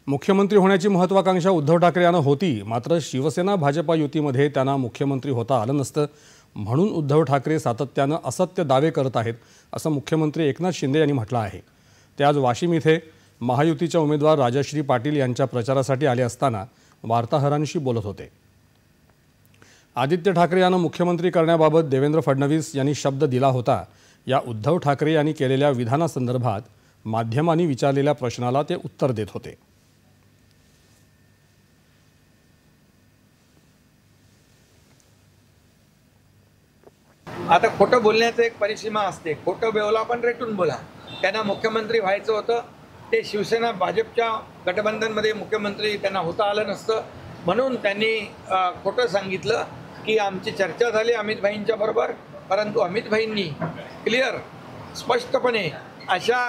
मुख्यमंत्री होण्याची महत्त्वाकांक्षा उद्धव ठाकरे यांना होती, मात्र शिवसेना भाजपा युतीमध्ये त्यांना मुख्यमंत्री होता आलं नसतं, म्हणून उद्धव ठाकरे सातत्यानं असत्य दावे करत आहेत असं मुख्यमंत्री एकनाथ शिंदे यांनी म्हटलं आहे। ते आज वाशिम इथे महायुतीच्या उमेदवार राजश्री पाटील यांच्या प्रचारासाठी आले असताना वार्ताहरांशी बोलत होते। आदित्य ठाकरे यांना मुख्यमंत्री करण्याबाबत देवेंद्र फडणवीस यांनी शब्द दिला होता, या उद्धव ठाकरे यांनी केलेल्या विधानासंदर्भात माध्यमांनी विचारलेल्या प्रश्नाला ते उत्तर देत होते। आता खोटं बोलण्याचं एक परिसीमा असते। खोटं बोला पण रेटून बोला। त्यांना मुख्यमंत्री व्हायचं होतं, ते शिवसेना भाजपच्या गठबंधनमध्ये मुख्यमंत्री त्यांना होता आलं नसतं, म्हणून त्यांनी खोटं सांगितलं की आमची चर्चा झाली अमित भाईंच्या बरोबर, परंतु अमित भाईंनी क्लिअर स्पष्टपणे अशा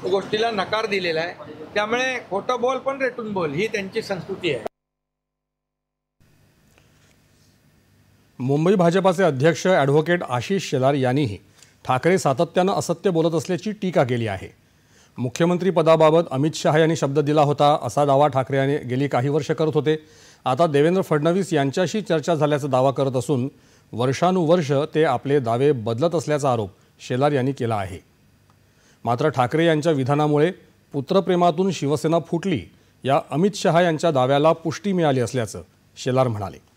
गोष्टीला नकार दिलेला आहे। त्यामुळे खोटं बोल पण रेटून बोल ही त्यांची संस्कृती आहे। मुंबई भाजपाचे अध्यक्ष ॲडव्होकेट आशिष शेलार यांनीही ठाकरे सातत्यानं असत्य बोलत असल्याची टीका केली आहे। मुख्यमंत्री पदाबाबत अमित शहा यांनी शब्द दिला होता असा दावा ठाकरे यांनी गेली काही वर्ष करत होते। आता देवेंद्र फडणवीस यांच्याशी चर्चा झाल्याचा दावा करत असून वर्षानुवर्ष ते आपले दावे बदलत असल्याचा आरोप शेलार यांनी केला आहे। मात्र ठाकरे यांच्या विधानामुळे पुत्रप्रेमातून शिवसेना फुटली, या अमित शहा यांच्या दाव्याला पुष्टी मिळाली असल्याचं शेलार म्हणाले।